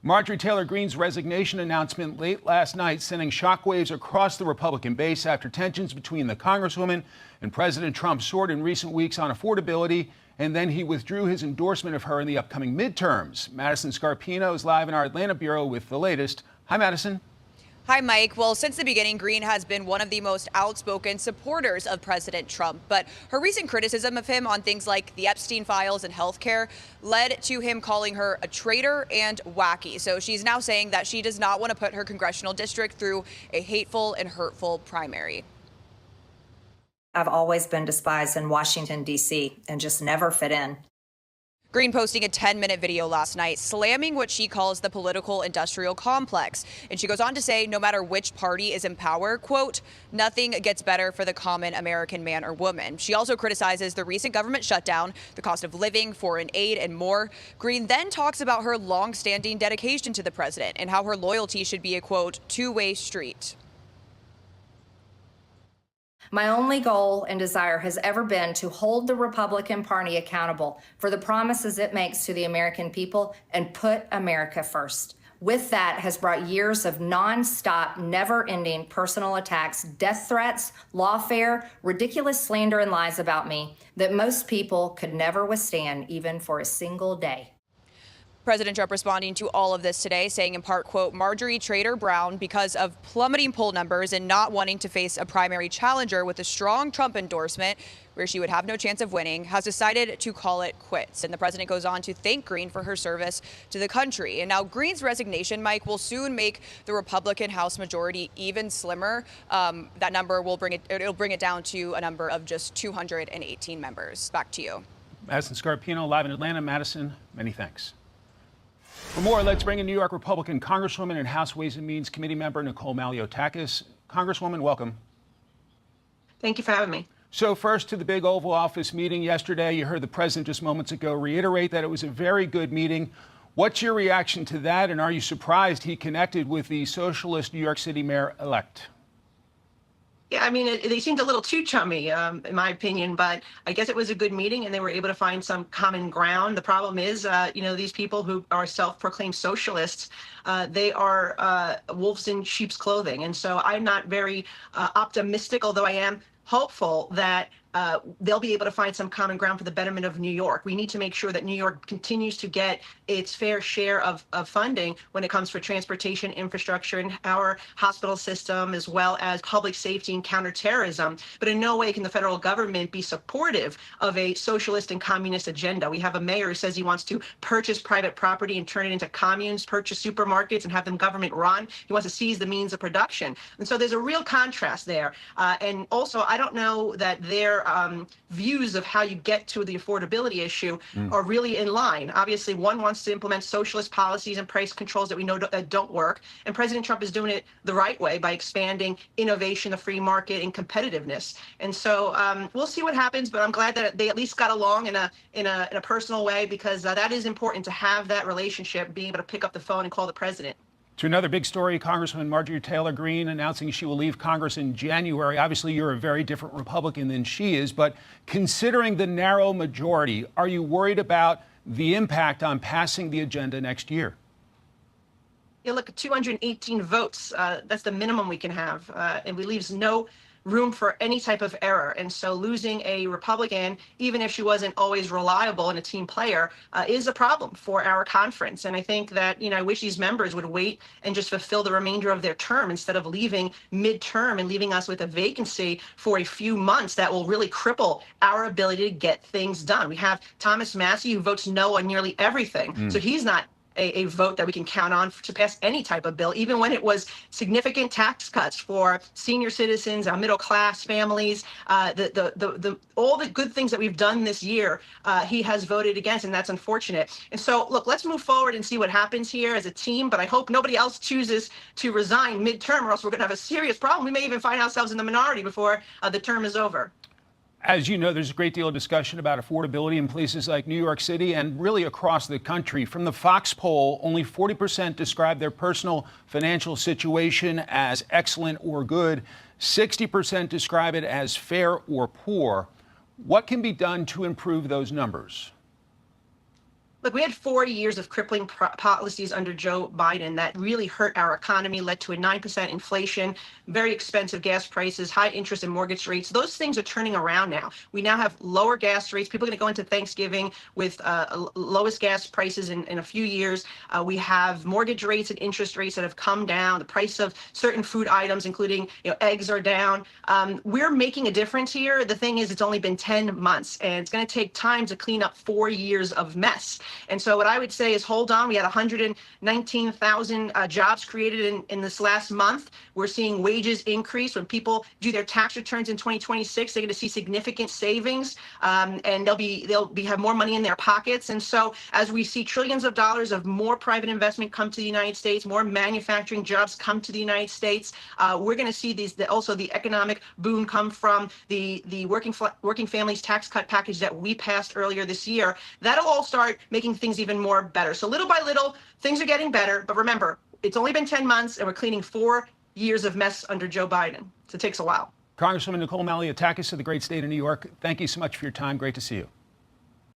Marjorie Taylor Greene's resignation announcement late last night sending shockwaves across the Republican base after tensions between the Congresswoman and President Trump soared in recent weeks on affordability, and then he withdrew his endorsement of her in the upcoming midterms. Madison Scarpino is live in our Atlanta bureau with the latest. Hi, Madison. Hi, Mike. Well, since the beginning, Greene has been one of the most outspoken supporters of President Trump. But her recent criticism of him on things like the Epstein files and healthcare led to him calling her a traitor and wacky. So she's now saying that she does not want to put her congressional district through a hateful and hurtful primary. I've always been despised in Washington, D.C. and just never fit in. Greene posting a 10-minute video last night slamming what she calls the political industrial complex. And she goes on to say no matter which party is in power, quote, nothing gets better for the common American man or woman. She also criticizes the recent government shutdown, the cost of living, foreign aid, and more. Greene then talks about her long-standing dedication to the president and how her loyalty should be a, quote, two-way street. My only goal and desire has ever been to hold the Republican Party accountable for the promises it makes to the American people and put America first. With that has brought years of nonstop, never-ending personal attacks, death threats, lawfare, ridiculous slander and lies about me that most people could never withstand even for a single day. President Trump responding to all of this today, saying in part, quote, Marjorie Trader Brown, because of plummeting poll numbers and not wanting to face a primary challenger with a strong Trump endorsement where she would have no chance of winning, has decided to call it quits. And the president goes on to thank Greene for her service to the country. And now Greene's resignation, Mike, will soon make the Republican House majority even slimmer. That number will bring it down to a number of just 218 members. Back to you. Madison Scarpino, live in Atlanta. Madison, many thanks. For more, let's bring in New York Republican Congresswoman and House Ways and Means Committee member Nicole Maliotakis. Congresswoman, welcome. Thank you for having me. So first to the big Oval Office meeting yesterday. You heard the president just moments ago reiterate that it was a very good meeting. What's your reaction to that, and are you surprised he connected with the socialist New York City mayor-elect? Yeah, I mean, they seemed a little too chummy, in my opinion, but I guess it was a good meeting and they were able to find some common ground. The problem is, these people who are self-proclaimed socialists, they are wolves in sheep's clothing. And so I'm not very optimistic, although I am hopeful that they'll be able to find some common ground for the betterment of New York. We need to make sure that New York continues to get its fair share of funding when it comes for transportation, infrastructure, and our hospital system, as well as public safety and counterterrorism. But in no way can the federal government be supportive of a socialist and communist agenda. We have a mayor who says he wants to purchase private property and turn it into communes, purchase supermarkets and have them government run. He wants to seize the means of production. And so there's a real contrast there. And also, I don't know that their views of how you get to the affordability issue are really in line. Obviously, one wants to implement socialist policies and price controls that we know don't work. And President Trump is doing it the right way by expanding innovation, the free market, and competitiveness. And so we'll see what happens, but I'm glad that they at least got along in a personal way, because that is important to have that relationship, being able to pick up the phone and call the president. To another big story, Congresswoman Marjorie Taylor Greene announcing she will leave Congress in January. Obviously, you're a very different Republican than she is, but considering the narrow majority, are you worried about the impact on passing the agenda next year? Yeah, look, 218 votes, that's the minimum we can have, and we leaves no room for any type of error. And so losing a Republican, even if she wasn't always reliable and a team player, is a problem for our conference. And I think that, I wish these members would wait and just fulfill the remainder of their term instead of leaving midterm and leaving us with a vacancy for a few months that will really cripple our ability to get things done. We have Thomas Massie, who votes no on nearly everything. So he's not a vote that we can count on to pass any type of bill, even when it was significant tax cuts for senior citizens, our middle class families, all the good things that we've done this year, he has voted against, and that's unfortunate. And so, look, let's move forward and see what happens here as a team, but I hope nobody else chooses to resign midterm, or else we're going to have a serious problem. We may even find ourselves in the minority before the term is over. As you know, there's a great deal of discussion about affordability in places like New York City and really across the country. From the Fox poll, only 40% describe their personal financial situation as excellent or good. 60% describe it as fair or poor. What can be done to improve those numbers? Look, we had 4 years of crippling policies under Joe Biden that really hurt our economy, led to a 9% inflation, very expensive gas prices, high interest and mortgage rates. Those things are turning around now. We now have lower gas rates. People are going to go into Thanksgiving with lowest gas prices in a few years. We have mortgage rates and interest rates that have come down. The price of certain food items, including eggs, are down. We're making a difference here. The thing is, it's only been 10 months, and it's going to take time to clean up 4 years of mess. And so what I would say is hold on. We had 119,000 jobs created in this last month. We're seeing wages increase. When people do their tax returns in 2026, they're going to see significant savings, and they'll have more money in their pockets. And so as we see trillions of dollars of more private investment come to the United States, more manufacturing jobs come to the United States, we're going to see also the economic boom come from the working families tax cut package that we passed earlier this year. That'll all start making things even more better. So little by little, things are getting better. But remember, it's only been 10 months and we're cleaning 4 years of mess under Joe Biden. So it takes a while. Congresswoman Nicole Malliotakis of the great state of New York, thank you so much for your time. Great to see you.